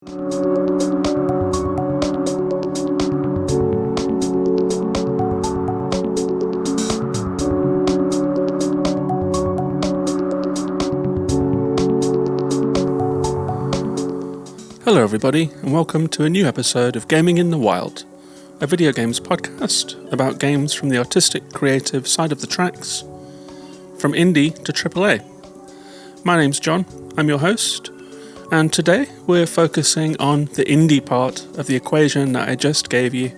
Hello everybody, and welcome to a new episode of Gaming in the Wild, a video games podcast about games from the artistic, creative side of the tracks, from indie to AAA. My name's John, I'm your host, and today we're focusing on the indie part of the equation that I just gave you.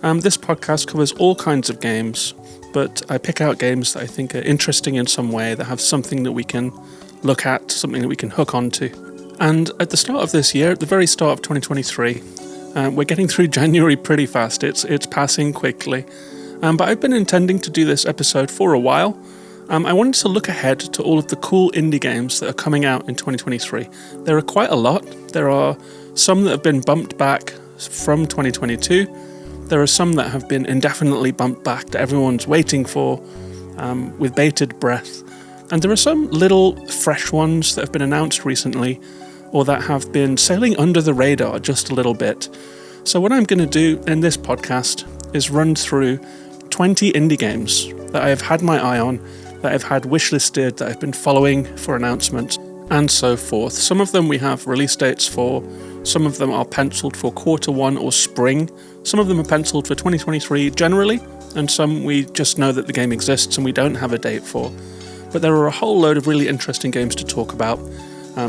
This podcast covers all kinds of games, but I pick out games that I think are interesting in some way, that have something that we can look at, something that we can hook onto. And at the start of this year, at the very start of 2023, we're getting through January pretty fast. It's passing quickly. But I've been intending to do this episode for a while. I wanted to look ahead to all of the cool indie games that are coming out in 2023. There are quite a lot. There are some that have been bumped back from 2022. There are some that have been indefinitely bumped back that everyone's waiting for with bated breath. And there are some little fresh ones that have been announced recently, or that have been sailing under the radar just a little bit. So what I'm going to do in this podcast is run through 20 indie games that I have had my eye on, that I've had wishlisted, that I've been following for announcements, and so forth. Some of them we have release dates for, some of them are penciled for Q1 or spring, some of them are penciled for 2023 generally, and some we just know that the game exists and we don't have a date for. But there are a whole load of really interesting games to talk about,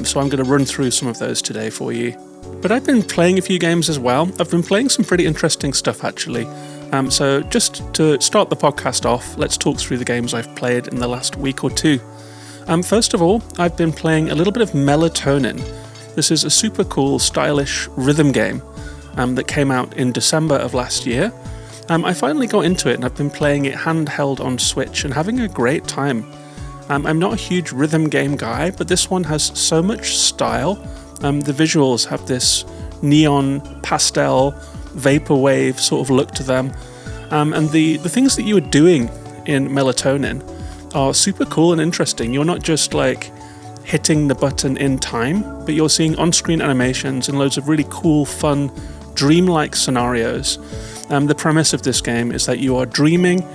so I'm going to run through some of those today for you. But I've been playing a few games as well. I've been playing some pretty interesting stuff actually. So just to start the podcast off, let's talk through the games I've played in the last week or two. First of all, I've been playing a little bit of Melatonin. This is a super cool, stylish rhythm game that came out in December of last year. I finally got into it and I've been playing it handheld on Switch and having a great time. I'm not a huge rhythm game guy, but this one has so much style. The visuals have this neon, pastel, vaporwave sort of look to them. And the things that you are doing in Melatonin are super cool and interesting. You're not just like hitting the button in time, but you're seeing on-screen animations and loads of really cool, fun, dreamlike scenarios. The premise of this game is that you are dreaming,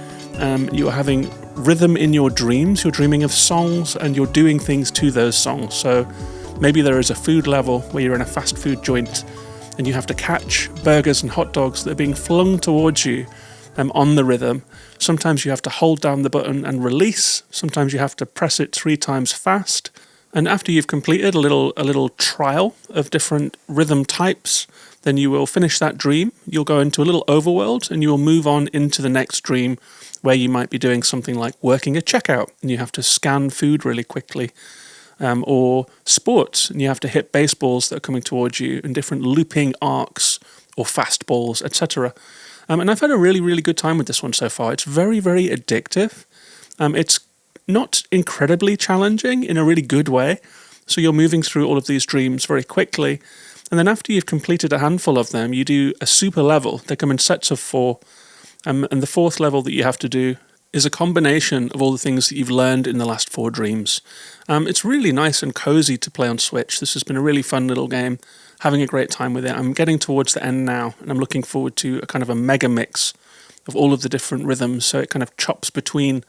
you are having rhythm in your dreams, you're dreaming of songs and you're doing things to those songs. So maybe there is a food level where you're in a fast food joint and you have to catch burgers and hot dogs that are being flung towards you on the rhythm. Sometimes you have to hold down the button and release. Sometimes you have to press it 3 times fast. And after you've completed a little trial of different rhythm types, then you will finish that dream. You'll go into a little overworld and you will move on into the next dream, where you might be doing something like working a checkout and you have to scan food really quickly, or sports and you have to hit baseballs that are coming towards you in different looping arcs or fastballs, etc. And I've had a really, really good time with this one so far. It's very, very addictive. It's not incredibly challenging in a really good way. So you're moving through all of these dreams very quickly. And then after you've completed a handful of them, you do a super level. They come in sets of 4. And the 4th level that you have to do is a combination of all the things that you've learned in the last 4 dreams. It's really nice and cozy to play on Switch. This has been a really fun little game, having a great time with it. I'm getting towards the end now, and I'm looking forward to a kind of a mega mix of all of the different rhythms. So it kind of chops between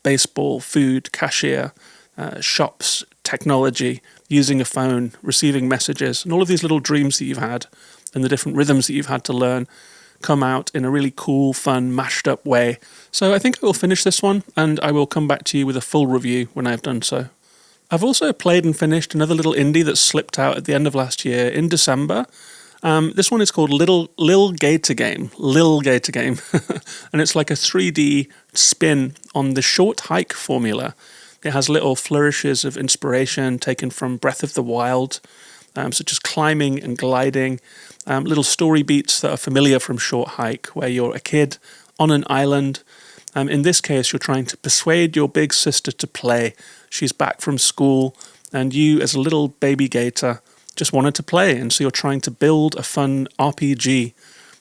baseball, food, cashier, shops, technology, using a phone, receiving messages, and all of these little dreams that you've had and the different rhythms that you've had to learn come out in a really cool, fun, mashed up way. So I think I will finish this one and I will come back to you with a full review when I've done so. I've also played and finished another little indie that slipped out at the end of last year in December. This one is called Lil Gator Game. And it's like a 3D spin on the short hike formula. It has little flourishes of inspiration taken from Breath of the Wild, such as climbing and gliding, little story beats that are familiar from Short Hike, where you're a kid on an island. In this case, you're trying to persuade your big sister to play. She's back from school, and you, as a little baby gator, just wanted to play, and so you're trying to build a fun RPG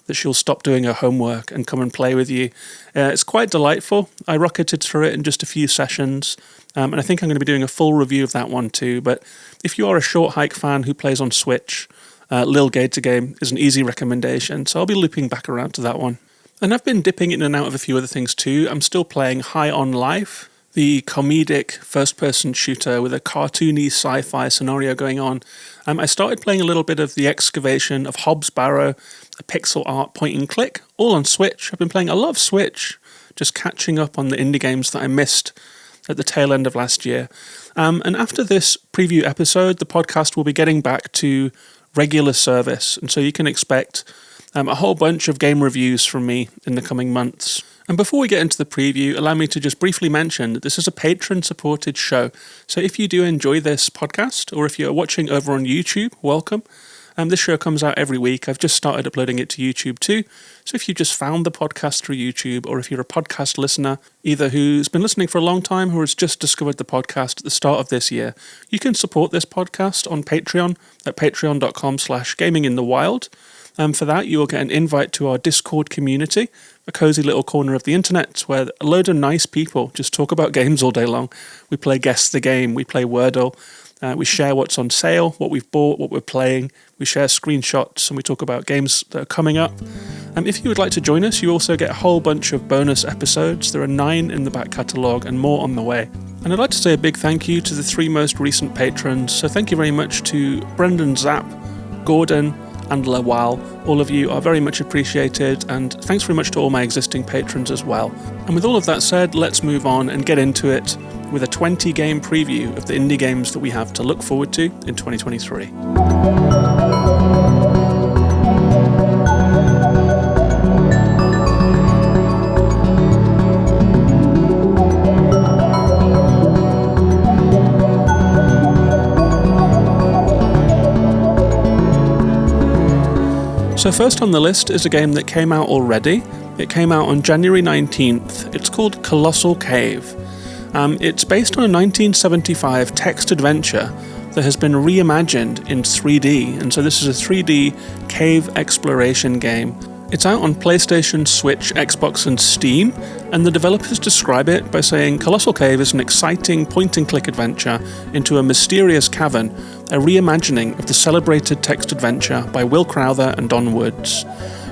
that she'll stop doing her homework and come and play with you. It's quite delightful. I rocketed through it in just a few sessions, and I think I'm going to be doing a full review of that one too. But if you are a Short Hike fan who plays on Switch, Lil Gator game is an easy recommendation, so I'll be looping back around to that one. And I've been dipping in and out of a few other things too. I'm still playing High on Life, the comedic first-person shooter with a cartoony sci-fi scenario going on. I started playing a little bit of The Excavation of Hobbs Barrow, a pixel art point-and-click, all on Switch. I've been playing a lot of Switch, just catching up on the indie games that I missed at the tail end of last year. And after this preview episode, the podcast will be getting back to regular service, and so you can expect a whole bunch of game reviews from me in the coming months. And before we get into the preview, allow me to just briefly mention that this is a patron-supported show. So if you do enjoy this podcast, or if you're watching over on YouTube, welcome. This show comes out every week. I've just started uploading it to YouTube too. So if you just found the podcast through YouTube, or if you're a podcast listener, either who's been listening for a long time or has just discovered the podcast at the start of this year, you can support this podcast on Patreon at patreon.com/gaminginthewild. For that, you will get an invite to our Discord community, a cozy little corner of the internet where a load of nice people just talk about games all day long. We play Guess the Game, we play Wordle, we share what's on sale, what we've bought, what we're playing. We share screenshots and we talk about games that are coming up. If you would like to join us, you also get a whole bunch of bonus episodes. There are 9 in the back catalogue and more on the way. And I'd like to say a big thank you to the 3 most recent patrons. So thank you very much to Brendan Zapp, Gordon, and Lawal. All of you are very much appreciated, and thanks very much to all my existing patrons as well. And with all of that said, let's move on and get into it with a 20-game preview of the indie games that we have to look forward to in 2023. So first on the list is a game that came out already. It came out on January 19th. It's called Colossal Cave. It's based on a 1975 text adventure that has been reimagined in 3D, and so this is a 3D cave exploration game. It's out on PlayStation, Switch, Xbox and Steam, and the developers describe it by saying Colossal Cave is an exciting point-and-click adventure into a mysterious cavern, a reimagining of the celebrated text adventure by Will Crowther and Don Woods.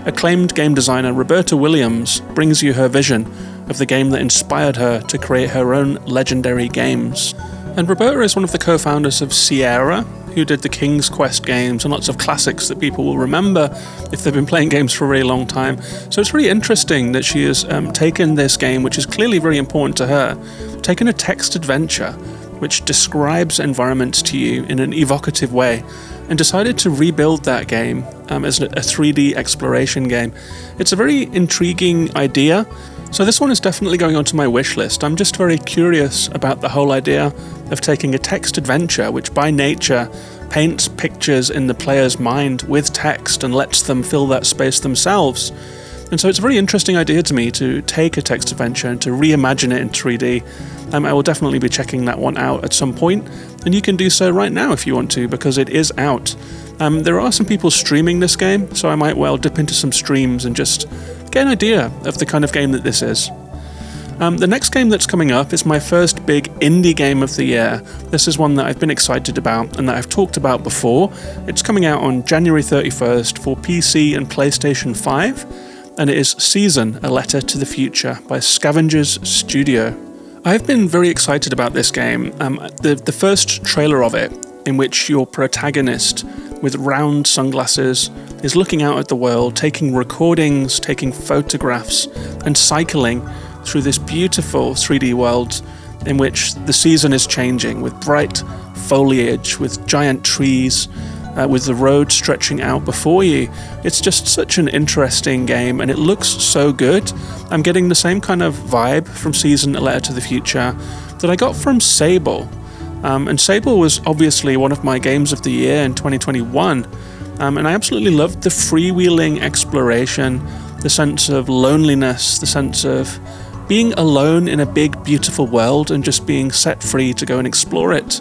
Acclaimed game designer Roberta Williams brings you her vision of the game that inspired her to create her own legendary games. And Roberta is one of the co-founders of Sierra, who did the King's Quest games and lots of classics that people will remember if they've been playing games for a really long time. So it's really interesting that she has taken this game, which is clearly very important to her, taken a text adventure which describes environments to you in an evocative way, and decided to rebuild that game as a 3D exploration game. It's a very intriguing idea. So this one is definitely going onto my wish list. I'm just very curious about the whole idea of taking a text adventure, which by nature paints pictures in the player's mind with text and lets them fill that space themselves. And so it's a very interesting idea to me to take a text adventure and to reimagine it in 3D. I will definitely be checking that one out at some point, and you can do so right now if you want to, because it is out. There are some people streaming this game, so I might well dip into some streams and just get an idea of the kind of game that this is. The next game that's coming up is my first big indie game of the year. This is one that I've been excited about and that I've talked about before. It's coming out on January 31st for PC and PlayStation 5, and it is Season, A Letter to the Future by Scavengers Studio. I've been very excited about this game. The first trailer of it, in which your protagonist with round sunglasses is looking out at the world, taking recordings, taking photographs, and cycling through this beautiful 3D world in which the season is changing with bright foliage, with giant trees, with the road stretching out before you. It's just such an interesting game, and it looks so good. I'm getting the same kind of vibe from Season, A Letter to the Future that I got from Sable. And Sable was obviously one of my games of the year in 2021, and I absolutely loved the freewheeling exploration, the sense of loneliness, the sense of being alone in a big, beautiful world and just being set free to go and explore it.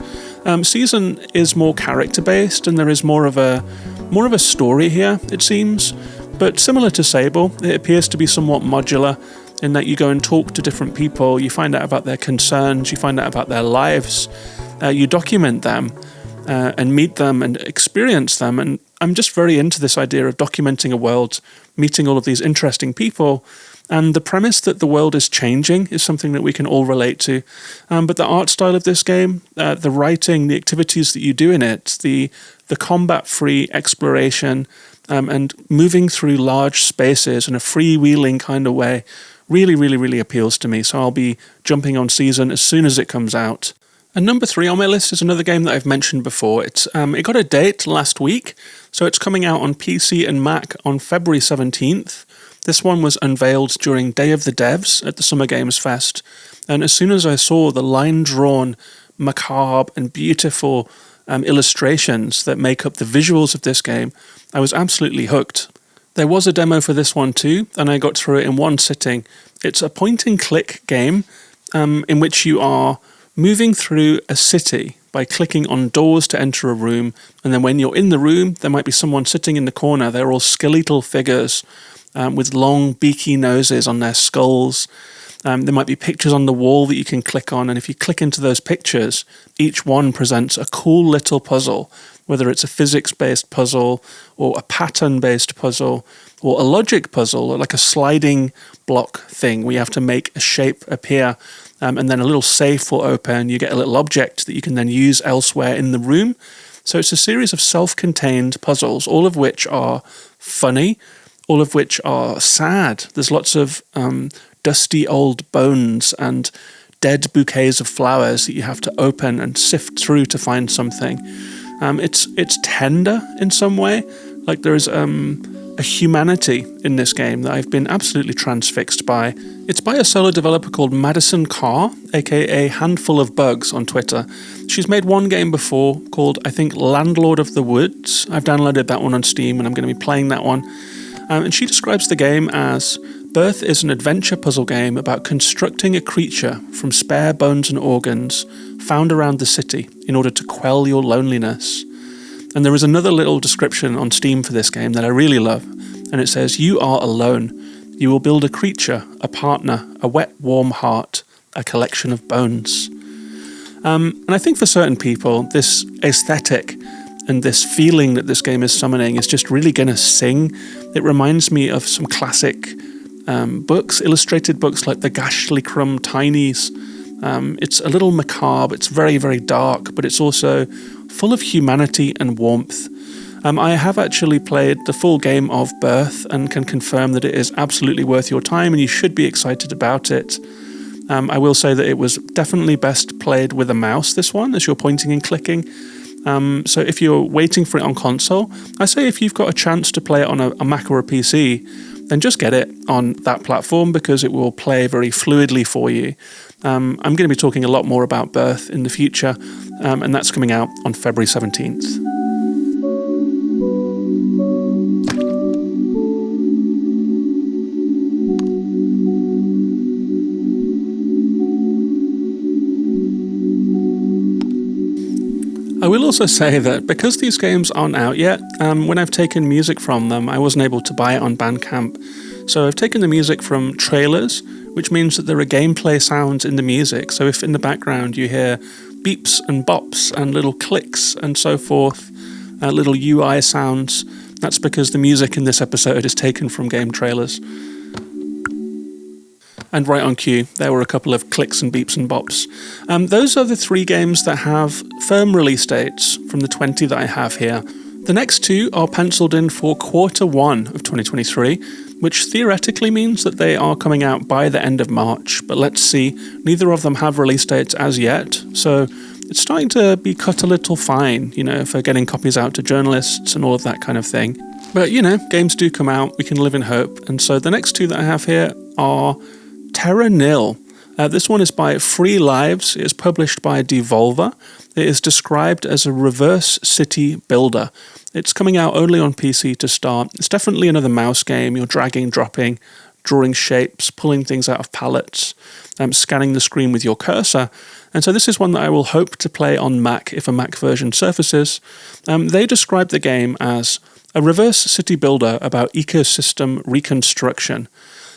Season is more character-based, and there is more of a story here, it seems. But similar to Sable, it appears to be somewhat modular in that you go and talk to different people, you find out about their concerns, you find out about their lives, you document them and meet them and experience them. And I'm just very into this idea of documenting a world, meeting all of these interesting people, and the premise that the world is changing is something that we can all relate to. But the art style of this game, the writing, the activities that you do in it, the combat-free exploration, and moving through large spaces in a freewheeling kind of way really, really, really appeals to me. So I'll be jumping on Season as soon as it comes out. And number 3 on my list is another game that I've mentioned before. It got a date last week, so it's coming out on PC and Mac on February 17th. This one was unveiled during Day of the Devs at the Summer Games Fest, and as soon as I saw the line-drawn, macabre and beautiful illustrations that make up the visuals of this game, I was absolutely hooked. There was a demo for this one too, and I got through it in one sitting. It's a point-and-click game in which you are moving through a city by clicking on doors to enter a room, and then when you're in the room, there might be someone sitting in the corner. They're all skeletal figures with long beaky noses on their skulls. There might be pictures on the wall that you can click on, and if you click into those pictures, each one presents a cool little puzzle, whether it's a physics-based puzzle or a pattern-based puzzle or a logic puzzle, or like a sliding block thing where you have to make a shape appear, and then a little safe will open. You get a little object that you can then use elsewhere in the room. So it's a series of self-contained puzzles, all of which are funny, all of which are sad. There's lots of dusty old bones and dead bouquets of flowers that you have to open and sift through to find something. It's tender in some way. Like there is a humanity in this game that I've been absolutely transfixed by. It's by a solo developer called Madison Carr, aka Handful of Bugs on Twitter. She's made one game before called, I think, Landlord of the Woods. I've downloaded that one on Steam and I'm going to be playing that one. And she describes the game as Birth is an adventure puzzle game about constructing a creature from spare bones and organs found around the city in order to quell your loneliness. And there is another little description on Steam for this game that I really love, and it says, "You are alone. You will build a creature, a partner, a wet, warm heart, a collection of bones." And I think for certain people, this aesthetic and this feeling that this game is summoning is just really going to sing. It reminds me of some classic books, illustrated books like the Ghastly Crumb Tinies. It's a little macabre, it's very, very dark, but it's also full of humanity and warmth. I have actually played the full game of Birth and can confirm that it is absolutely worth your time and you should be excited about it. I will say that it was definitely best played with a mouse, this one, as you're pointing and clicking. So if you're waiting for it on console, I say if you've got a chance to play it on a Mac or a PC, then just get it on that platform because it will play very fluidly for you. I'm going to be talking a lot more about Birth in the future, and that's coming out on February 17th. I will also say that because these games aren't out yet, when I've taken music from them, I wasn't able to buy it on Bandcamp. So I've taken the music from trailers, which means that there are gameplay sounds in the music. So if in the background you hear beeps and bops and little clicks and so forth, little UI sounds, that's because the music in this episode is taken from game trailers. And right on cue, there were a couple of clicks and beeps and bops. Those are the 3 games that have firm release dates from the 20 that I have here. The next 2 are penciled in for Q1 of 2023, which theoretically means that they are coming out by the end of March, but let's see. Neither of them have release dates as yet, so it's starting to be cut a little fine, for getting copies out to journalists and all of that kind of thing. But, games do come out, we can live in hope, and so the next 2 that I have here are Terra Nil. This one is by Free Lives. It is published by Devolver. It is described as a reverse city builder. It's coming out only on PC to start. It's definitely another mouse game. You're dragging, dropping, drawing shapes, pulling things out of palettes, scanning the screen with your cursor. And so this is one that I will hope to play on Mac if a Mac version surfaces. They describe the game as a reverse city builder about ecosystem reconstruction.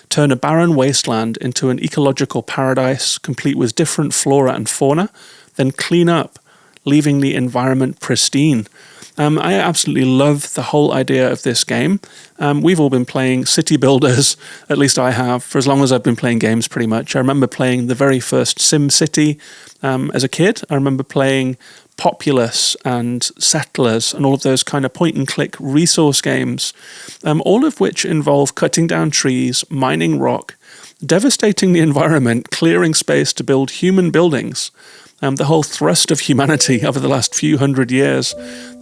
Turn a barren wasteland into an ecological paradise, complete with different flora and fauna, then clean up, leaving the environment pristine. I absolutely love the whole idea of this game. We've all been playing city builders, at least I have, for as long as I've been playing games pretty much. I remember playing the very first Sim City as a kid. I remember playing Populous and Settlers and all of those kind of point-and-click resource games, all of which involve cutting down trees, mining rock, devastating the environment, clearing space to build human buildings. The whole thrust of humanity over the last few hundred years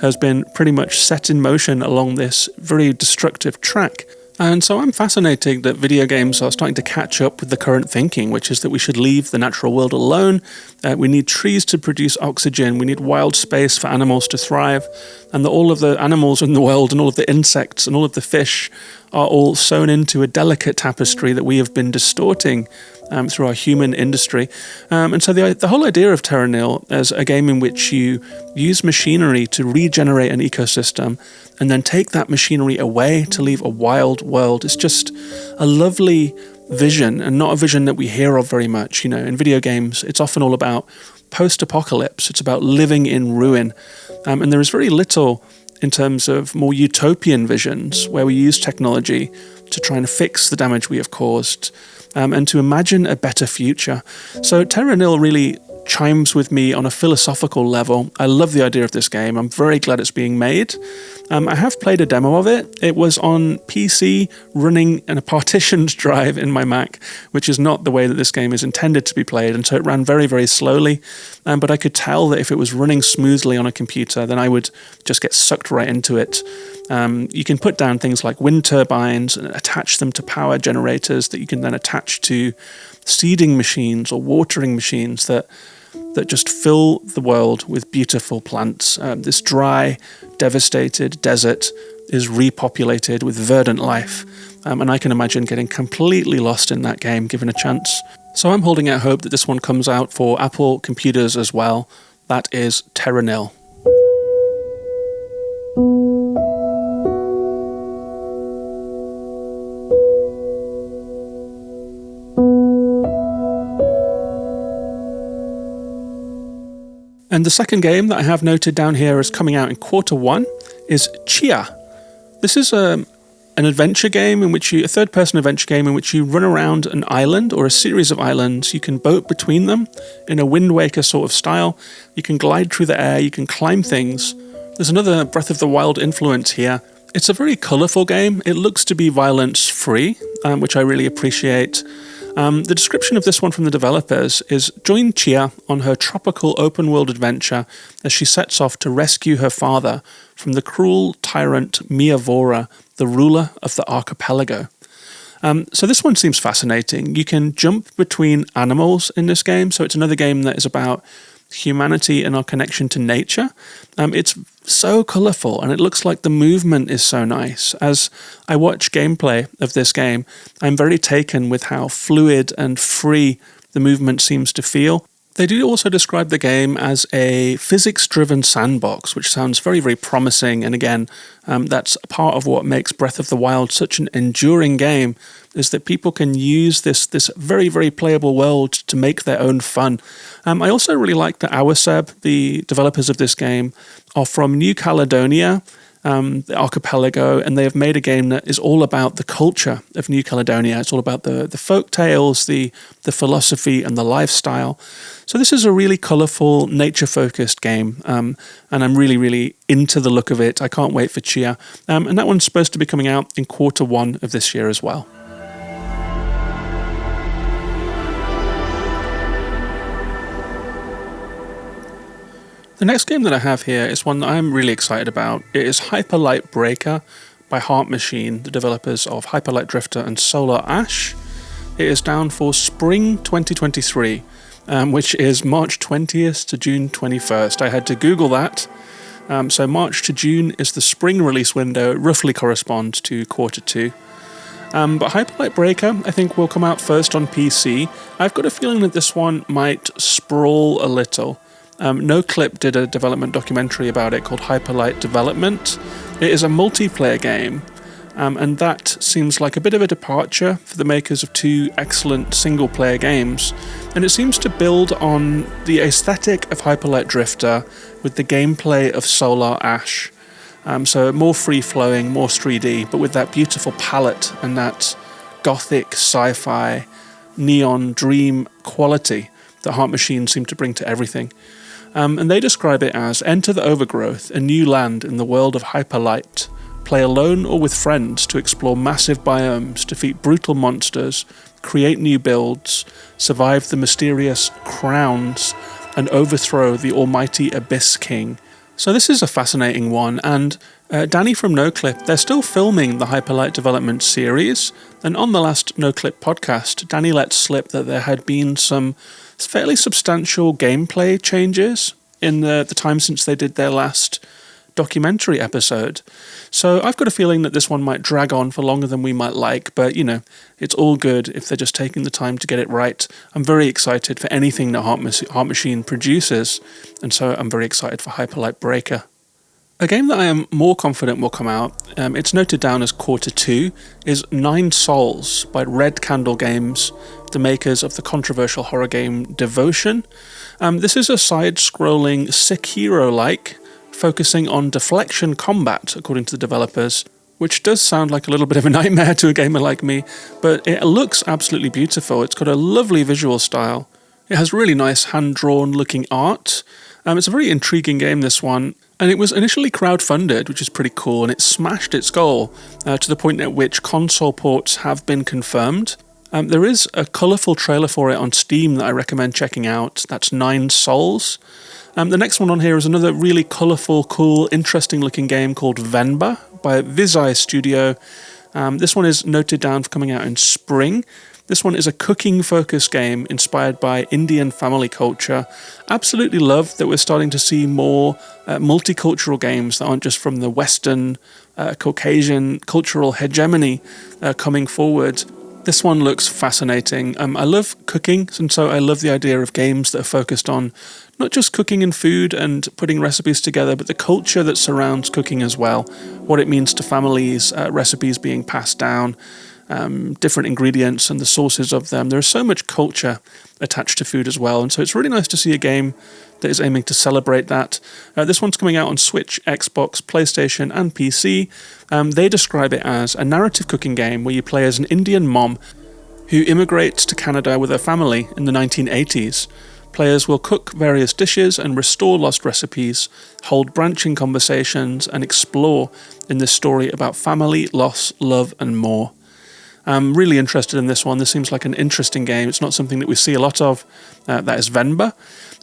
has been pretty much set in motion along this very destructive track. And so I'm fascinated that video games are starting to catch up with the current thinking, which is that we should leave the natural world alone. We need trees to produce oxygen. We need wild space for animals to thrive. And that all of the animals in the world and all of the insects and all of the fish are all sewn into a delicate tapestry that we have been distorting through our human industry. And so the whole idea of Terra Nil as a game in which you use machinery to regenerate an ecosystem and then take that machinery away to leave a wild world is just a lovely vision, and not a vision that we hear of very much. You know, in video games, it's often all about post-apocalypse. It's about living in ruin. And there is very little in terms of more utopian visions where we use technology to try and fix the damage we have caused and to imagine a better future. So Terra Nil really chimes with me on a philosophical level. I love the idea of this game. I'm very glad it's being made. I have played a demo of it. It was on PC running in a partitioned drive in my Mac, which is not the way that this game is intended to be played, and so it ran very, very slowly. But I could tell that if it was running smoothly on a computer, then I would just get sucked right into it. You can put down things like wind turbines and attach them to power generators that you can then attach to seeding machines or watering machines that just fill the world with beautiful plants. This dry, devastated desert is repopulated with verdant life, and I can imagine getting completely lost in that game given a chance. So I'm holding out hope that this one comes out for Apple computers as well. That is Terra Nil. And the second game that I have noted down here as coming out in Q1 is Tchia. This is an adventure game in which a third-person adventure game in which you run around an island or a series of islands. You can boat between them in a Wind Waker sort of style. You can glide through the air. You can climb things. There's another Breath of the Wild influence here. It's a very colourful game. It looks to be violence-free, which I really appreciate. The description of this one from the developers is: join Tchia on her tropical open-world adventure as she sets off to rescue her father from the cruel tyrant Miavora, the ruler of the archipelago. So this one seems fascinating. You can jump between animals in this game, so it's another game that is about humanity and our connection to nature. It's so colourful, and it looks like the movement is so nice. As I watch gameplay of this game, I'm very taken with how fluid and free the movement seems to feel. They do also describe the game as a physics-driven sandbox, which sounds very, very promising. And again, that's part of what makes Breath of the Wild such an enduring game, is that people can use this very, very playable world to make their own fun. I also really like that Awaseb, the developers of this game, are from New Caledonia, the archipelago, and they have made a game that is all about the culture of New Caledonia. It's all about the folk tales, the philosophy, and the lifestyle. So this is a really colourful, nature-focused game, and I'm really, really into the look of it. I can't wait for Tchia. And that one's supposed to be coming out in Q1 of this year as well. The next game that I have here is one that I'm really excited about. It is Hyperlight Breaker by Heart Machine, the developers of Hyperlight Drifter and Solar Ash. It is down for Spring 2023, which is March 20th to June 21st. I had to Google that. So March to June is the spring release window. It roughly corresponds to Q2. But Hyperlight Breaker, I think, will come out first on PC. I've got a feeling that this one might sprawl a little. NoClip did a development documentary about it called Hyperlight Development. It is a multiplayer game, and that seems like a bit of a departure for the makers of two excellent single-player games, and it seems to build on the aesthetic of Hyperlight Drifter with the gameplay of Solar Ash. So more free-flowing, more 3D, but with that beautiful palette and that gothic, sci-fi, neon dream quality that Heart Machine seem to bring to everything. And they describe it as, enter the overgrowth, a new land in the world of hyperlight. Play alone or with friends to explore massive biomes, defeat brutal monsters, create new builds, survive the mysterious crowns, and overthrow the almighty Abyss King. So this is a fascinating one, and Danny from NoClip, they're still filming the Hyperlight development series, and on the last NoClip podcast, Danny let slip that there had been some fairly substantial gameplay changes in the time since they did their last documentary episode. So I've got a feeling that this one might drag on for longer than we might like, but it's all good if they're just taking the time to get it right. I'm very excited for anything that Heart Machine produces, and so I'm very excited for Hyperlight Breaker. A game that I am more confident will come out, it's noted down as Q2, is 9 Souls by Red Candle Games, the makers of the controversial horror game Devotion. This is a side-scrolling Sekiro-like, focusing on deflection combat, according to the developers, which does sound like a little bit of a nightmare to a gamer like me, but it looks absolutely beautiful. It's got a lovely visual style. It has really nice hand-drawn looking art. It's a very intriguing game, this one, and it was initially crowdfunded, which is pretty cool, and it smashed its goal to the point at which console ports have been confirmed. There is a colourful trailer for it on Steam that I recommend checking out. That's 9 Souls. The next one on here is another really colourful, cool, interesting-looking game called Venba by Vizai Studio. This one is noted down for coming out in spring. This one is a cooking-focused game inspired by Indian family culture. Absolutely love that we're starting to see more multicultural games that aren't just from the Western, Caucasian cultural hegemony coming forward. This one looks fascinating. I love cooking, and so I love the idea of games that are focused on not just cooking and food and putting recipes together, but the culture that surrounds cooking as well. What it means to families, recipes being passed down, different ingredients and the sources of them. There is so much culture attached to food as well, and so it's really nice to see a game that is aiming to celebrate that. This one's coming out on Switch, Xbox, PlayStation and PC. They describe it as a narrative cooking game where you play as an Indian mom who immigrates to Canada with her family in the 1980s. Players will cook various dishes and restore lost recipes, hold branching conversations, and explore in this story about family, loss, love, and more. I'm really interested in this one. This seems like an interesting game. It's not something that we see a lot of. That is Venba.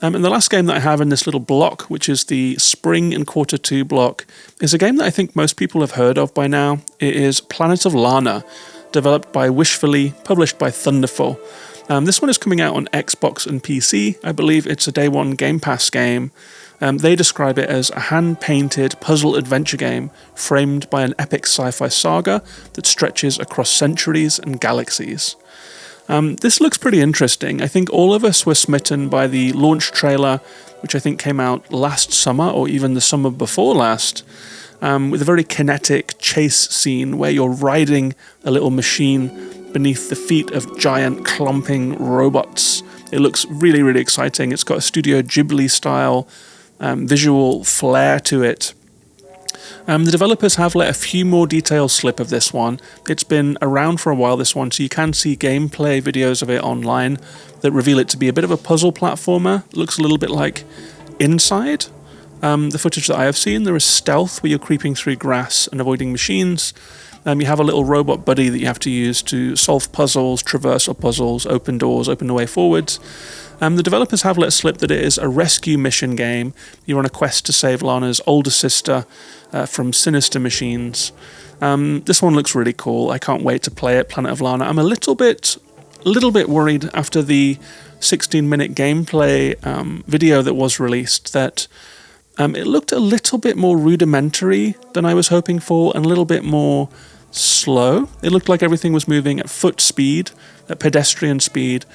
And the last game that I have in this little block, which is the Spring and Q2 block, is a game that I think most people have heard of by now. It is Planet of Lana, developed by Wishfully, published by Thunderful. This one is coming out on Xbox and PC. I believe it's a day one Game Pass game. They describe it as a hand-painted puzzle adventure game framed by an epic sci-fi saga that stretches across centuries and galaxies. This looks pretty interesting. I think all of us were smitten by the launch trailer, which I think came out last summer or even the summer before last, with a very kinetic chase scene where you're riding a little machine beneath the feet of giant clumping robots. It looks really, really exciting. It's got a Studio Ghibli style visual flair to it. The developers have let a few more details slip of this one. It's been around for a while, this one, so you can see gameplay videos of it online that reveal it to be a bit of a puzzle platformer. It looks a little bit like Inside. The footage that I have seen, there is stealth where you're creeping through grass and avoiding machines. You have a little robot buddy that you have to use to solve puzzles, traversal puzzles, open doors, open the way forwards. The developers have let slip that it is a rescue mission game. You're on a quest to save Lana's older sister from sinister machines. This one looks really cool. I can't wait to play it, Planet of Lana. I'm a little bit worried after the 16-minute gameplay video that was released that it looked a little bit more rudimentary than I was hoping for and a little bit more slow. It looked like everything was moving at foot speed, at pedestrian speed,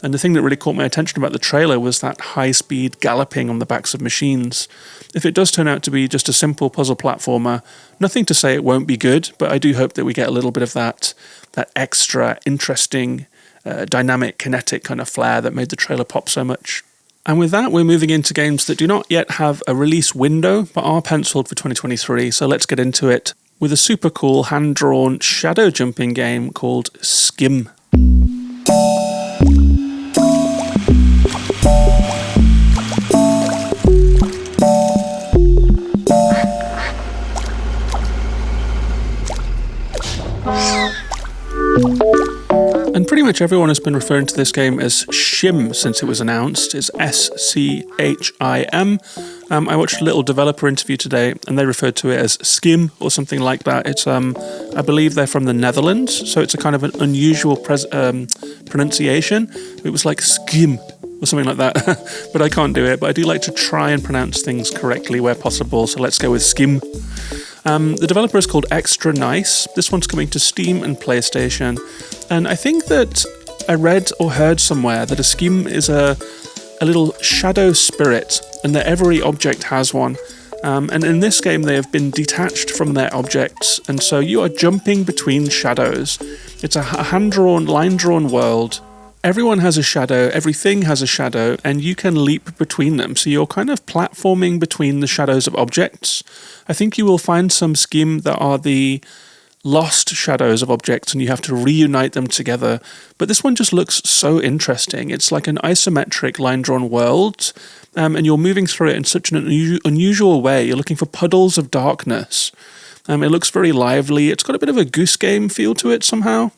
and the thing that really caught my attention about the trailer was that high-speed galloping on the backs of machines. If it does turn out to be just a simple puzzle platformer, nothing to say it won't be good, but I do hope that we get a little bit of that extra interesting, dynamic, kinetic kind of flair that made the trailer pop so much. And with that, we're moving into games that do not yet have a release window, but are penciled for 2023. So let's get into it with a super cool hand-drawn shadow jumping game called Schim. And pretty much everyone has been referring to this game as Schim since it was announced. It's S-C-H-I-M. I watched a little developer interview today and they referred to it as Schim or something like that. It's, I believe they're from the Netherlands, so it's a kind of an unusual pronunciation. It was like Schim or something like that, but I can't do it. But I do like to try and pronounce things correctly where possible, so let's go with Schim. The developer is called Extra Nice. This one's coming to Steam and PlayStation. And I think that I read or heard somewhere that a Schim is a little shadow spirit and that every object has one. And in this game, they have been detached from their objects. And so you are jumping between shadows. It's a hand-drawn, line-drawn world. Everyone has a shadow, everything has a shadow, and you can leap between them. So you're kind of platforming between the shadows of objects. I think you will find some Schim that are the lost shadows of objects and you have to reunite them together. But this one just looks so interesting. It's like an isometric line-drawn world, and you're moving through it in such an unusual way. You're looking for puddles of darkness. It looks very lively. It's got a bit of a Goose Game feel to it somehow.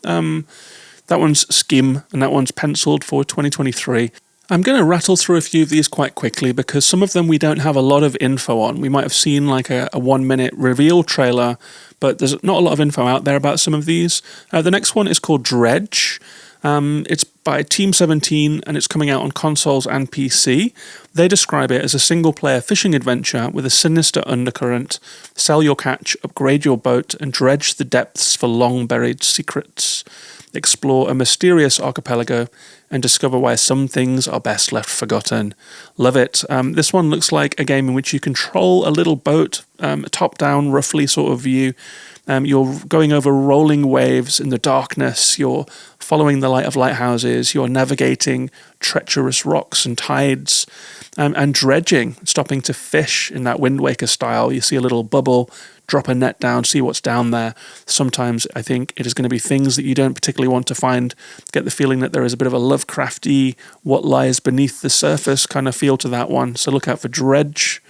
That one's Schim, and that one's penciled for 2023. I'm going to rattle through a few of these quite quickly because some of them we don't have a lot of info on. We might have seen like a 1-minute reveal trailer, but there's not a lot of info out there about some of these. The next one is called DREDGE. It's by Team 17 and it's coming out on consoles and PC. They describe it as a single-player fishing adventure with a sinister undercurrent. Sell your catch, upgrade your boat, and dredge the depths for long-buried secrets. Explore a mysterious archipelago and discover why some things are best left forgotten. Love it. This one looks like a game in which you control a little boat, a top-down, roughly sort of view. You're going over rolling waves in the darkness. You're following the light of lighthouses. You're navigating treacherous rocks and tides. And dredging, stopping to fish in that Wind Waker style. You see a little bubble, drop a net down, see what's down there. Sometimes I think it is going to be things that you don't particularly want to find. Get the feeling that there is a bit of a Lovecrafty, what lies beneath the surface kind of feel to that one. So look out for Dredge.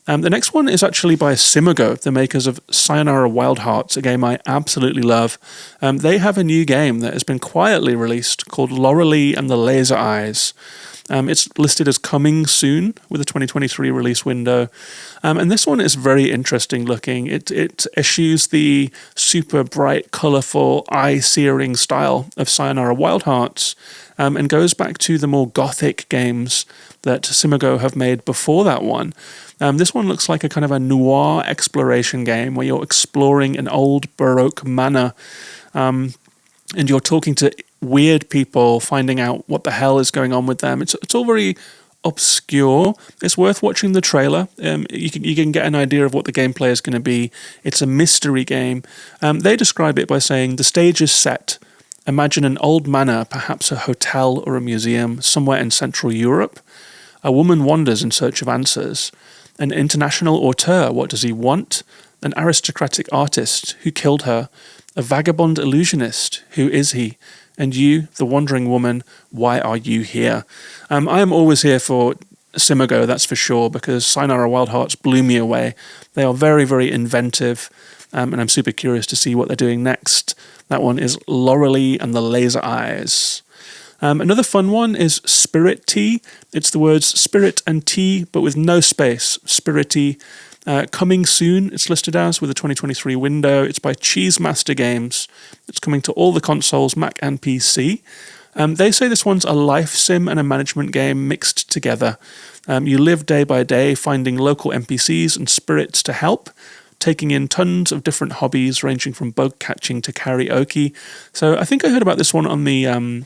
The next one is actually by Simigo, the makers of Sayonara Wild Hearts, a game I absolutely love. They have a new game that has been quietly released called Lorelei and the Laser Eyes. It's listed as coming soon with a 2023 release window. And this one is very interesting looking. It eschews the super bright, colourful, eye-searing style of Sayonara Wild Hearts and goes back to the more gothic games that Simigo have made before that one. This one looks like a kind of a noir exploration game where you're exploring an old Baroque manor and you're talking to weird people, finding out what the hell is going on with them. It's all very obscure. It's worth watching the trailer. You can get an idea of what the gameplay is going to be. It's a mystery game. They describe it by saying the stage is set. Imagine an old manor, perhaps a hotel or a museum, somewhere in Central Europe. A woman wanders in search of answers. An international auteur, what does he want? An aristocratic artist, who killed her? A vagabond illusionist, who is he? And you, the wandering woman, why are you here? I am always here for Simigo, that's for sure, because Sayonara Wild Hearts blew me away. They are very, very inventive, and I'm super curious to see what they're doing next. That one is Lorelei and the Laser Eyes. Another fun one is Spirittea. It's the words spirit and tea, but with no space. Spirittea. Coming soon, it's listed as, with a 2023 window. It's by Cheesemaster Games. It's coming to all the consoles, Mac and PC. They say this one's a life sim and a management game mixed together. You live day by day, finding local NPCs and spirits to help, taking in tons of different hobbies, ranging from bug catching to karaoke. So I think I heard about this one on the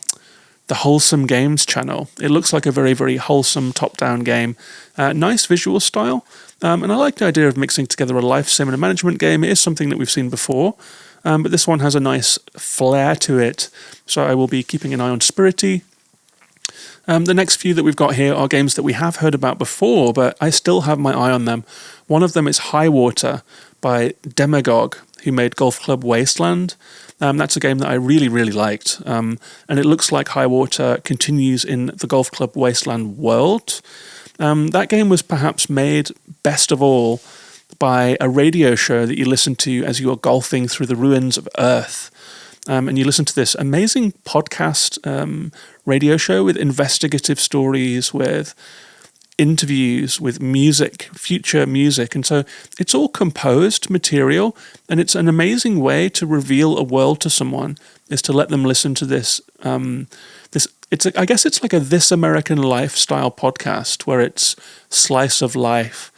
Wholesome Games channel. It looks like a very, very wholesome top-down game. Nice visual style. And I like the idea of mixing together a life sim and a management game. It is something that we've seen before, but this one has a nice flair to it. So I will be keeping an eye on Spirittea. The next few that we've got here are games that we have heard about before, but I still have my eye on them. One of them is Highwater by Demagogue, who made Golf Club Wasteland. That's a game that I really, really liked. And it looks like Highwater continues in the Golf Club Wasteland world. That game was perhaps made best of all by a radio show that you listen to as you are golfing through the ruins of Earth. And you listen to this amazing podcast radio show with investigative stories, with interviews, with music, future music. And so it's all composed material, and it's an amazing way to reveal a world to someone, is to let them listen to this. I guess it's like a This American Lifestyle podcast, where it's slice of life,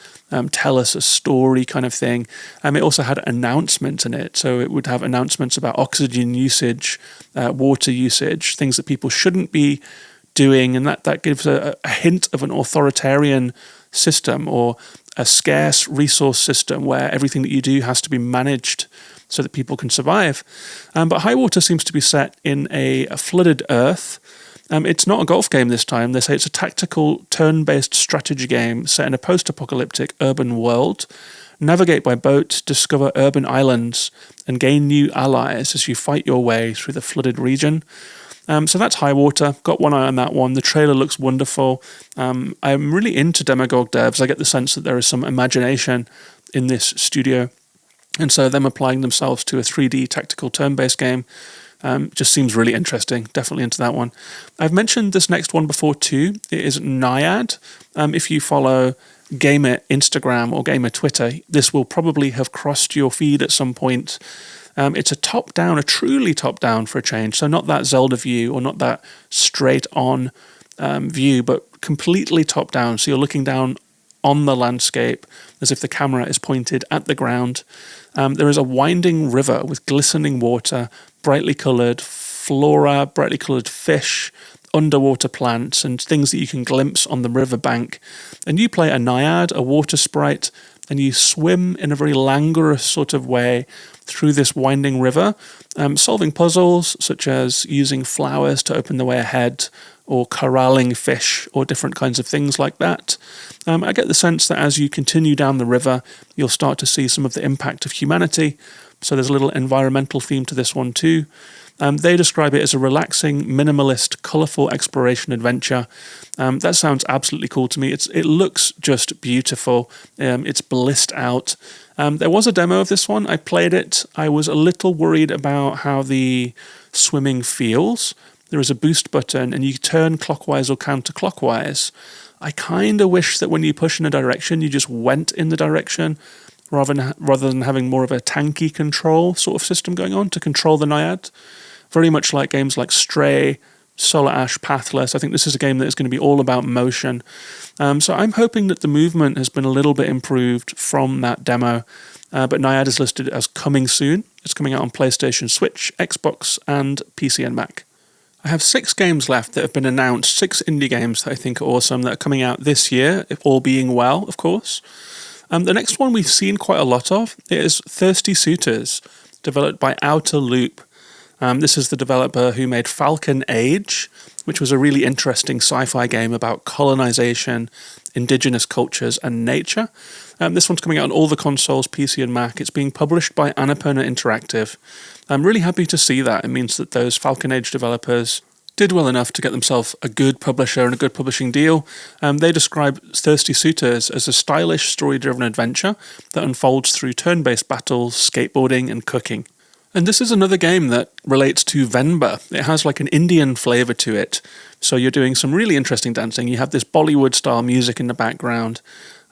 tell us a story kind of thing. It also had announcements in it. So it would have announcements about oxygen usage, water usage, things that people shouldn't be doing. And that gives a hint of an authoritarian system, or a scarce resource system where everything that you do has to be managed so that people can survive. But Highwater seems to be set in a flooded Earth. It's not a golf game this time. They say it's a tactical, turn-based strategy game set in a post-apocalyptic urban world. Navigate by boat, discover urban islands, and gain new allies as you fight your way through the flooded region. So that's Highwater. Got one eye on that one. The trailer looks wonderful. I'm really into Demagogue devs. I get the sense that there is some imagination in this studio. And so them applying themselves to a 3D tactical turn-based game just seems really interesting. Definitely into that one. I've mentioned this next one before too. It is Naiad. If you follow Gamer Instagram or Gamer Twitter, this will probably have crossed your feed at some point. It's a top-down, a truly top-down for a change. So not that Zelda view, or not that straight-on view, but completely top-down. So you're looking down on the landscape as if the camera is pointed at the ground. There is a winding river with glistening water, brightly coloured flora, brightly coloured fish, underwater plants, and things that you can glimpse on the riverbank. And you play a Naiad, a water sprite, and you swim in a very languorous sort of way through this winding river, solving puzzles such as using flowers to open the way ahead, or corralling fish, or different kinds of things like that. I get the sense that as you continue down the river, you'll start to see some of the impact of humanity. So there's a little environmental theme to this one too. They describe it as a relaxing, minimalist, colourful exploration adventure. That sounds absolutely cool to me. It looks just beautiful. It's blissed out. There was a demo of this one. I played it. I was a little worried about how the swimming feels. There is a boost button, and you turn clockwise or counterclockwise. I kind of wish that when you push in a direction, you just went in the direction, rather than having more of a tanky control sort of system going on to control the Naiad. Very much like games like Stray, Solar Ash, Pathless. I think this is a game that is going to be all about motion. So I'm hoping that the movement has been a little bit improved from that demo. But Naiad is listed as coming soon. It's coming out on PlayStation, Switch, Xbox, and PC and Mac. I have 6 games left that have been announced, 6 indie games that I think are awesome, that are coming out this year, if all being well, of course. The next one we've seen quite a lot of. It is Thirsty Suitors, developed by Outer Loop. This is the developer who made Falcon Age, which was a really interesting sci-fi game about colonization, indigenous cultures, and nature. This one's coming out on all the consoles, PC and Mac. It's being published by Annapurna Interactive. I'm really happy to see that. It means that those Falcon Age developers did well enough to get themselves a good publisher and a good publishing deal. They describe Thirsty Suitors as a stylish, story-driven adventure that unfolds through turn-based battles, skateboarding, and cooking. And this is another game that relates to Venba. It has like an Indian flavour to it. So you're doing some really interesting dancing. You have this Bollywood-style music in the background.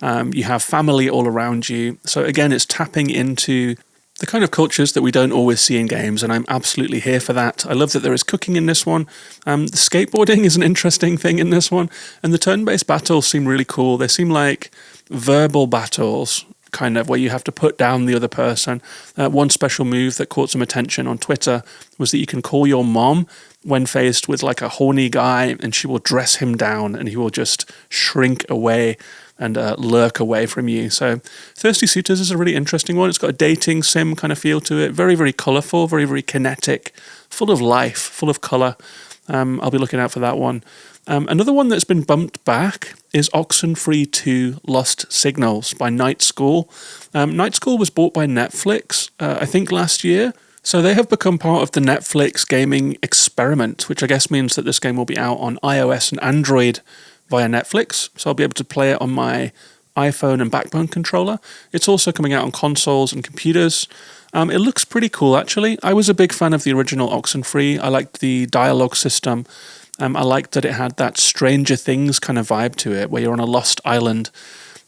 You have family all around you. So again, it's tapping into the kind of cultures that we don't always see in games, and I'm absolutely here for that. I love that there is cooking in this one. The skateboarding is an interesting thing in this one, and the turn-based battles seem really cool. They seem like verbal battles, kind of, where you have to put down the other person. One special move that caught some attention on Twitter was that you can call your mom when faced with like a horny guy, and she will dress him down, and he will just shrink away and lurk away from you. So Thirsty Suitors is a really interesting one. It's got a dating sim kind of feel to it. Very, very colourful, very, very kinetic, full of life, full of colour. I'll be looking out for that one. Another one that's been bumped back is Oxenfree 2 Lost Signals by Night School. Night School was bought by Netflix, I think last year. So they have become part of the Netflix gaming experiment, which I guess means that this game will be out on iOS and Android via Netflix. So I'll be able to play it on my iPhone and Backbone controller. It's also coming out on consoles and computers. It looks pretty cool, actually. I was a big fan of the original Oxenfree. I liked the dialogue system. I liked that it had that Stranger Things kind of vibe to it, where you're on a lost island,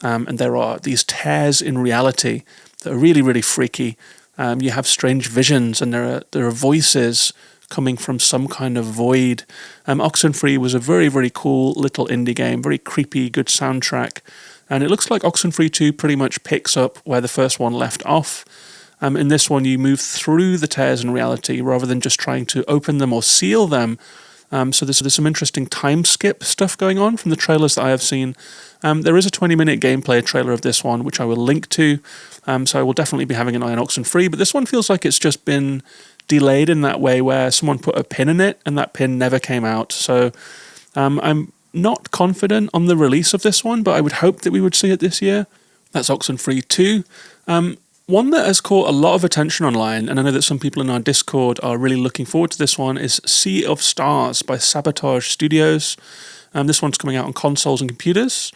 and there are these tears in reality that are really, really freaky. You have strange visions, and there are voices coming from some kind of void. Oxenfree was a very, very cool little indie game, very creepy, good soundtrack. And it looks like Oxenfree 2 pretty much picks up where the first one left off. In this one, you move through the tears in reality rather than just trying to open them or seal them. So there's some interesting time skip stuff going on from the trailers that I have seen. There is a 20-minute gameplay trailer of this one, which I will link to. So I will definitely be having an eye on Oxenfree. But this one feels like it's just been delayed in that way where someone put a pin in it and that pin never came out. So I'm not confident on the release of this one, but I would hope that we would see it this year. That's Oxenfree 2. One that has caught a lot of attention online, and I know that some people in our Discord are really looking forward to this one, is Sea of Stars by Sabotage Studios. This one's coming out on consoles and computers.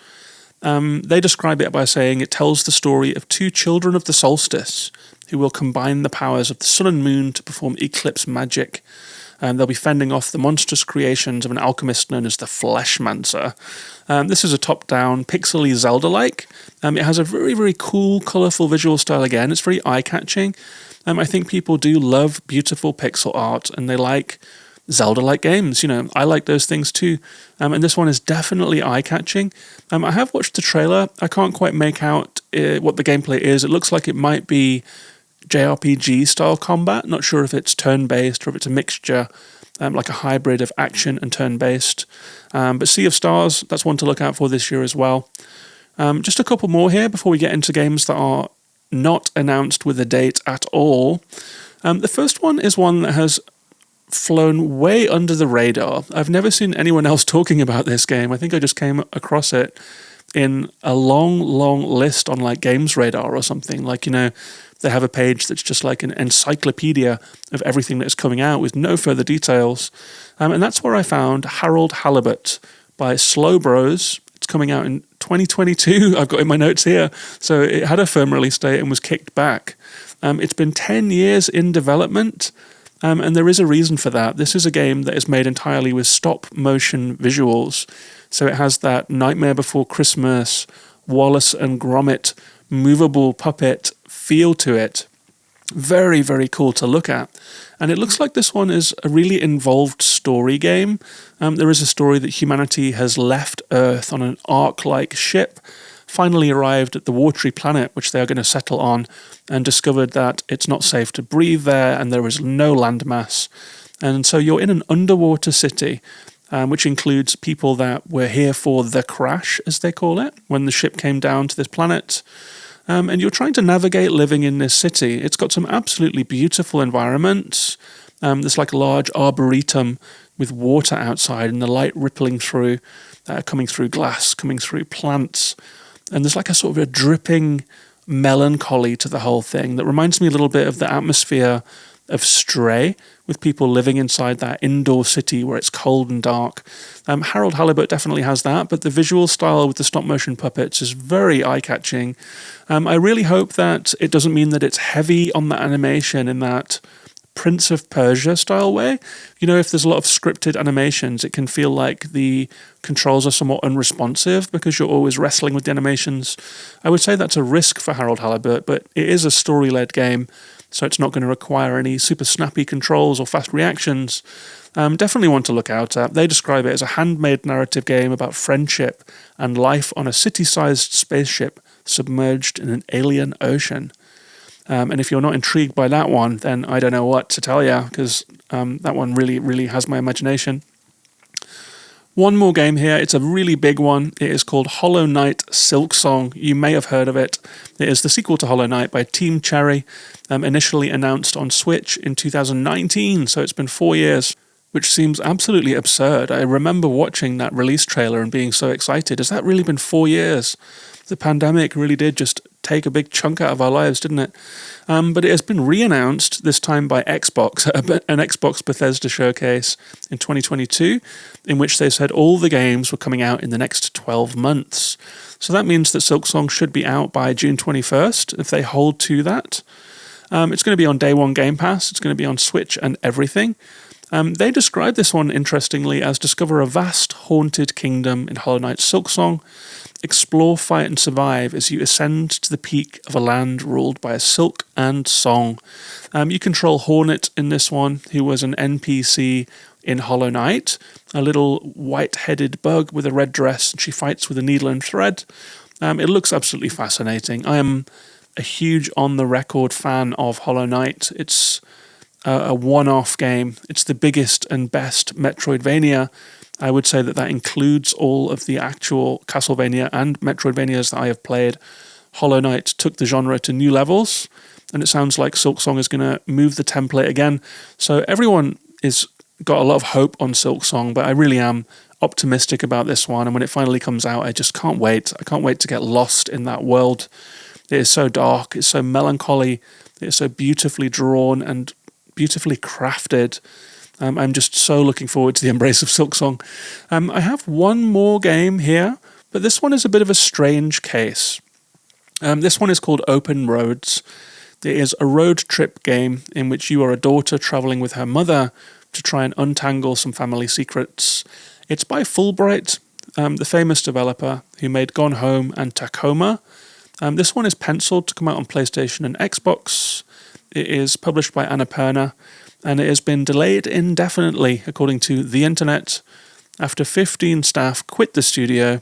They describe it by saying it tells the story of two children of the solstice who will combine the powers of the sun and moon to perform eclipse magic. They'll be fending off the monstrous creations of an alchemist known as the Fleshmancer. This is a top-down, pixely Zelda-like. It has a very, very cool, colourful visual style again. It's very eye-catching. I think people do love beautiful pixel art, and they like Zelda-like games. I like those things too. And this one is definitely eye-catching. I have watched the trailer. I can't quite make out what the gameplay is. It looks like it might be JRPG-style combat. Not sure if it's turn-based or if it's a mixture, like a hybrid of action and turn-based. But Sea of Stars, that's one to look out for this year as well. Just a couple more here before we get into games that are not announced with a date at all. The first one is one that has flown way under the radar. I've never seen anyone else talking about this game. I think I just came across it in a long, long list on like Games Radar or something. They have a page that's just like an encyclopedia of everything that's coming out with no further details. And that's where I found Harold Halibut by Slow Bros. It's coming out in 2022. I've got in my notes here. So it had a firm release date and was kicked back. It's been 10 years in development. And there is a reason for that. This is a game that is made entirely with stop-motion visuals. So it has that Nightmare Before Christmas, Wallace and Gromit, movable puppet feel to it. Very, very cool to look at. And it looks like this one is a really involved story game. There is a story that humanity has left Earth on an Ark-like ship, finally arrived at the watery planet which they are going to settle on, and discovered that it's not safe to breathe there and there is no landmass. And so you're in an underwater city, which includes people that were here for the crash, as they call it, when the ship came down to this planet. And you're trying to navigate living in this city. It's got some absolutely beautiful environments. There's like a large arboretum with water outside and the light rippling through, coming through glass, coming through plants. And there's like a sort of a dripping melancholy to the whole thing that reminds me a little bit of the atmosphere of Stray, with people living inside that indoor city where it's cold and dark. Harold Halibut definitely has that, but the visual style with the stop-motion puppets is very eye-catching. I really hope that it doesn't mean that it's heavy on the animation in that Prince of Persia style way. If there's a lot of scripted animations, it can feel like the controls are somewhat unresponsive because you're always wrestling with the animations. I would say that's a risk for Harold Halibut, but it is a story-led game, so it's not going to require any super snappy controls or fast reactions. Definitely one to look out at. They describe it as a handmade narrative game about friendship and life on a city-sized spaceship submerged in an alien ocean. And if you're not intrigued by that one, then I don't know what to tell you, because that one really, really has my imagination. One more game here. It's a really big one. It is called Hollow Knight Silksong. You may have heard of it. It is the sequel to Hollow Knight by Team Cherry, initially announced on Switch in 2019, so it's been 4 years. which seems absolutely absurd. I remember watching that release trailer and being so excited. Has that really been 4 years? The pandemic really did just take a big chunk out of our lives, didn't it? But it has been re-announced, this time by Xbox, an Xbox Bethesda showcase in 2022, in which they said all the games were coming out in the next 12 months. So that means that Silksong should be out by June 21st, if they hold to that. It's going to be on Day 1 Game Pass, it's going to be on Switch and everything. They describe this one, interestingly, as discover a vast, haunted kingdom in Hollow Knight's Silksong. Explore, fight, and survive as you ascend to the peak of a land ruled by a silk and song. You control Hornet in this one, who was an NPC in Hollow Knight, a little white-headed bug with a red dress, and she fights with a needle and thread. It looks absolutely fascinating. I am a huge on-the-record fan of Hollow Knight. It's a one-off game. It's the biggest and best Metroidvania. I would say that includes all of the actual Castlevania and Metroidvanias that I have played. Hollow Knight took the genre to new levels, and it sounds like Silksong is going to move the template again. So everyone is got a lot of hope on Silksong, but I really am optimistic about this one, and when it finally comes out, I just can't wait. I can't wait to get lost in that world. It is so dark, it's so melancholy, it's so beautifully drawn and beautifully crafted. I'm just so looking forward to the embrace of Silksong. I have one more game here, but this one is a bit of a strange case. This one is called Open Roads. It is a road trip game in which you are a daughter travelling with her mother to try and untangle some family secrets. It's by Fulbright, the famous developer who made Gone Home and Tacoma. This one is penciled to come out on PlayStation and Xbox. It is published by Annapurna, and it has been delayed indefinitely, according to the internet, after 15 staff quit the studio.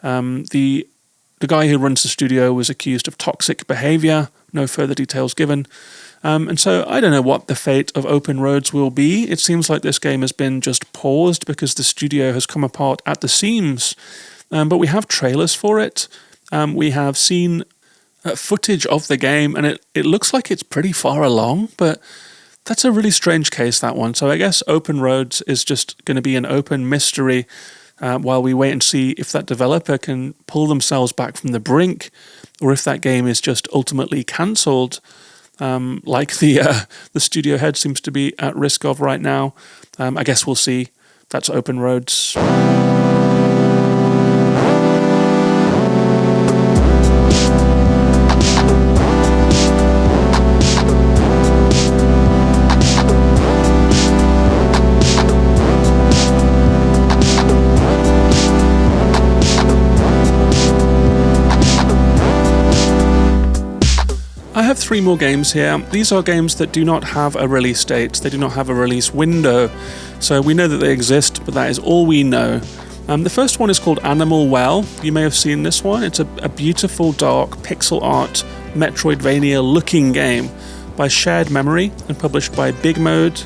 The guy who runs the studio was accused of toxic behaviour, no further details given. And so I don't know what the fate of Open Roads will be. It seems like this game has been just paused because the studio has come apart at the seams. But we have trailers for it. We have seen footage of the game, and it looks like it's pretty far along, but that's a really strange case, that one. So I guess Open Roads is just going to be an open mystery while we wait and see if that developer can pull themselves back from the brink, or if that game is just ultimately cancelled, like the studio head seems to be at risk of right now. I guess we'll see. That's Open Roads. I have 3 more games here. These are games that do not have a release date. They do not have a release window. So we know that they exist, but that is all we know. The first one is called Animal Well. You may have seen this one. It's a beautiful, dark, pixel art, Metroidvania-looking game by Shared Memory and published by Big Mode,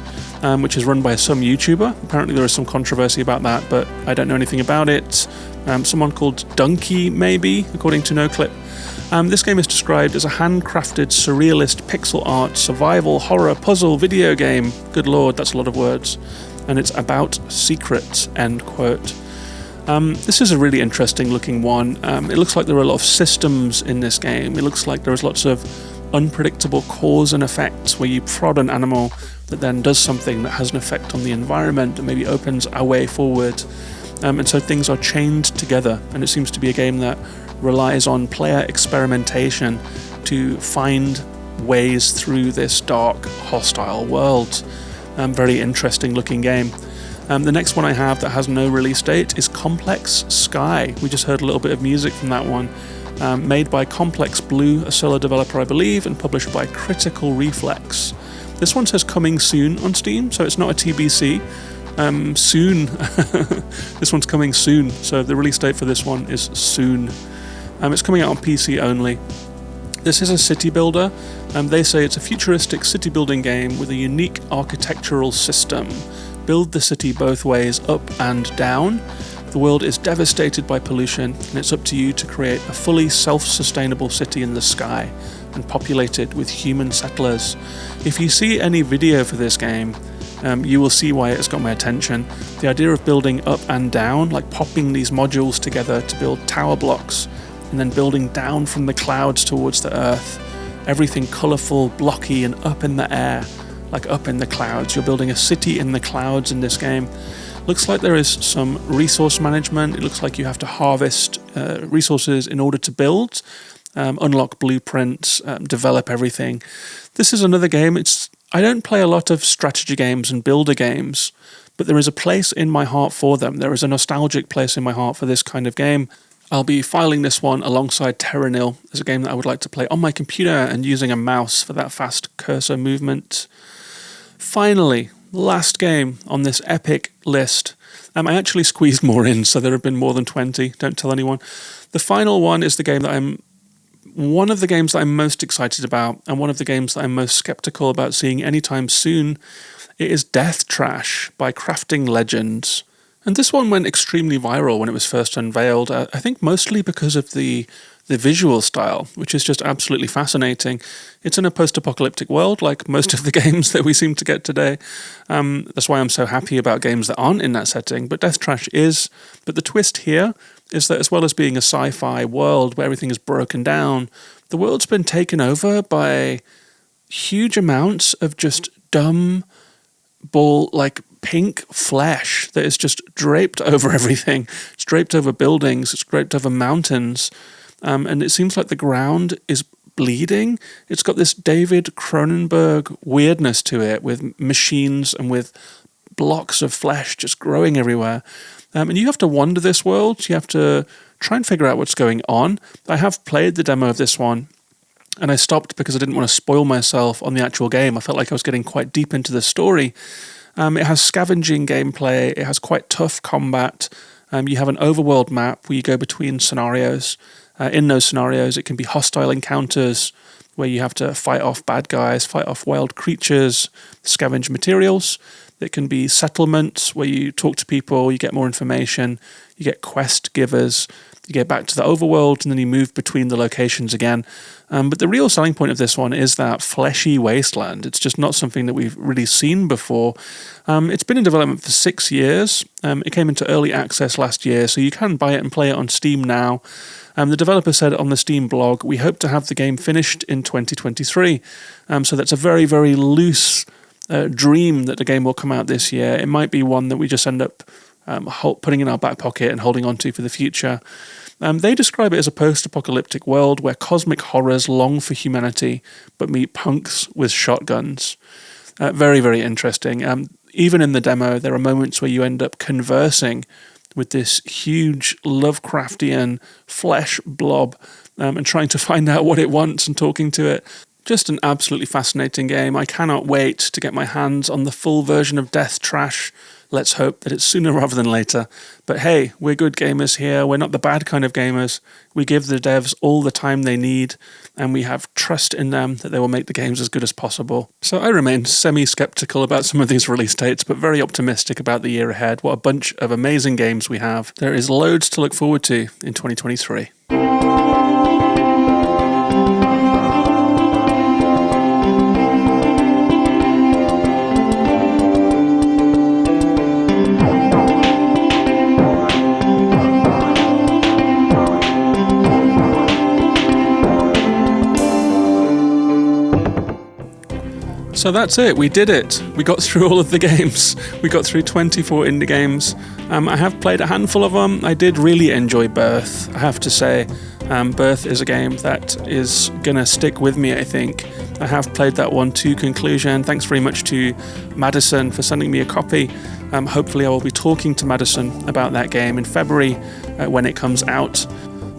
which is run by some YouTuber. Apparently there is some controversy about that, but I don't know anything about it. Someone called Donkey, maybe, according to NoClip. This game is described as a handcrafted, surrealist, pixel art, survival, horror, puzzle, video game. Good lord, that's a lot of words. And it's about secrets, end quote. This is a really interesting looking one. It looks like there are a lot of systems in this game. It looks like there's lots of unpredictable cause and effects where you prod an animal that then does something that has an effect on the environment and maybe opens a way forward. And so things are chained together, and it seems to be a game that relies on player experimentation to find ways through this dark, hostile world. Very interesting looking game. The next one I have that has no release date is Complex Sky. We just heard a little bit of music from that one. Made by Complex Blue, a solo developer I believe, and published by Critical Reflex. This one says coming soon on Steam, so it's not a TBC. Soon. This one's coming soon, so the release date for this one is soon. It's coming out on PC only. This is a city builder, and they say it's a futuristic city building game with a unique architectural system. Build the city both ways, up and down. The world is devastated by pollution, and it's up to you to create a fully self-sustainable city in the sky and populate it with human settlers. If you see any video for this game, you will see why it's got my attention. The idea of building up and down, like popping these modules together to build tower blocks, and then building down from the clouds towards the earth. Everything colourful, blocky, and up in the air, like up in the clouds. You're building a city in the clouds in this game. Looks like there is some resource management. It looks like you have to harvest resources in order to build, unlock blueprints, develop everything. This is another game. I don't play a lot of strategy games and builder games, but there is a place in my heart for them. There is a nostalgic place in my heart for this kind of game. I'll be filing this one alongside Terra Nil as a game that I would like to play on my computer and using a mouse for that fast cursor movement. Finally, last game on this epic list. I actually squeezed more in, so there have been more than 20. Don't tell anyone. The final one is the game that one of the games that I'm most excited about, and one of the games that I'm most skeptical about seeing anytime soon. It is Death Trash by Crafting Legends. And this one went extremely viral when it was first unveiled, I think mostly because of the visual style, which is just absolutely fascinating. It's in a post-apocalyptic world, like most of the games that we seem to get today. That's why I'm so happy about games that aren't in that setting, but Death Trash is. But the twist here is that as well as being a sci-fi world where everything is broken down, the world's been taken over by huge amounts of just dumb, pink flesh that is just draped over everything. It's draped over buildings, it's draped over mountains, and it seems like the ground is bleeding. It's got this David Cronenberg weirdness to it, with machines and with blocks of flesh just growing everywhere. And you have to wander this world, you have to try and figure out what's going on. I have played the demo of this one, and I stopped because I didn't want to spoil myself on the actual game. I felt like I was getting quite deep into the story. It has scavenging gameplay, it has quite tough combat. You have an overworld map where you go between scenarios. In those scenarios, it can be hostile encounters where you have to fight off bad guys, fight off wild creatures, scavenge materials. It can be settlements where you talk to people, you get more information, you get quest givers, you get back to the overworld, and then you move between the locations again. But the real selling point of this one is that fleshy wasteland. It's just not something that we've really seen before. It's been in development for 6 years. It came into early access last year, so you can buy it and play it on Steam now. The developer said on the Steam blog, we hope to have the game finished in 2023. So that's a very, very loose dream that the game will come out this year. It might be one that we just end up putting in our back pocket and holding on to for the future. They describe it as a post-apocalyptic world where cosmic horrors long for humanity but meet punks with shotguns. Very, very interesting. Even in the demo, there are moments where you end up conversing with this huge Lovecraftian flesh blob and trying to find out what it wants and talking to it. Just an absolutely fascinating game. I cannot wait to get my hands on the full version of Death Trash. Let's hope that it's sooner rather than later. But hey, we're good gamers here. We're not the bad kind of gamers. We give the devs all the time they need, and we have trust in them that they will make the games as good as possible. So I remain semi-skeptical about some of these release dates, but very optimistic about the year ahead. What a bunch of amazing games we have. There is loads to look forward to in 2023. So that's it, we did it. We got through all of the games. We got through 24 indie games. I have played a handful of them. I did really enjoy Birth, I have to say. Birth is a game that is going to stick with me, I think. I have played that one to conclusion. Thanks very much to Madison for sending me a copy. Hopefully I will be talking to Madison about that game in February when it comes out.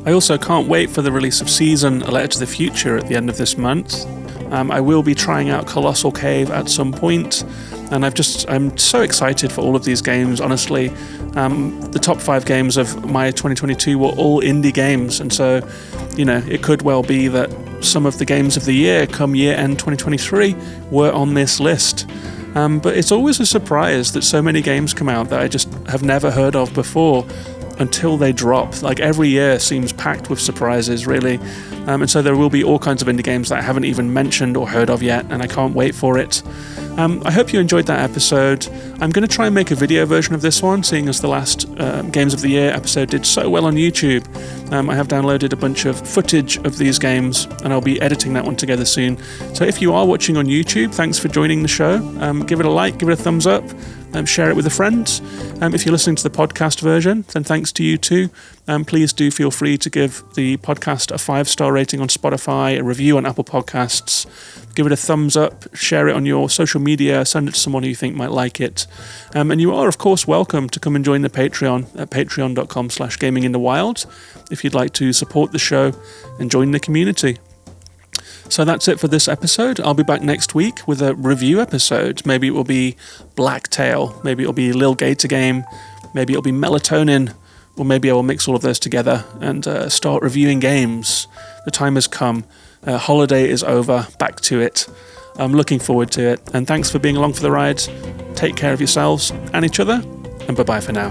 I also can't wait for the release of Season, A Letter to the Future at the end of this month. I will be trying out Colossal Cave at some point, and I'm so excited for all of these games, honestly. The top 5 games of my 2022 were all indie games, and so, it could well be that some of the games of the year come year end 2023 were on this list. But it's always a surprise that so many games come out that I just have never heard of before until they drop. Like, every year seems packed with surprises, really. And so there will be all kinds of indie games that I haven't even mentioned or heard of yet, and I can't wait for it. I hope you enjoyed that episode. I'm going to try and make a video version of this one, seeing as the last Games of the Year episode did so well on YouTube. I have downloaded a bunch of footage of these games, and I'll be editing that one together soon. So if you are watching on YouTube, thanks for joining the show. Give it a like, give it a thumbs up, share it with a friend. If you're listening to the podcast version, then thanks to you too. Please do feel free to give the podcast a 5-star rating on Spotify, a review on Apple Podcasts. Give it a thumbs up, share it on your social media, send it to someone who you think might like it. And you are, of course, welcome to come and join the Patreon at patreon.com/gaminginthewild if you'd like to support the show and join the community. So that's it for this episode. I'll be back next week with a review episode. Maybe it will be Blacktail, maybe it'll be Lil Gator Game, maybe it'll be Melatonin, or maybe I will mix all of those together and start reviewing games. The time has come. Holiday is over, back to it. I'm looking forward to it, and thanks for being along for the ride. Take care of yourselves and each other, and bye-bye for now.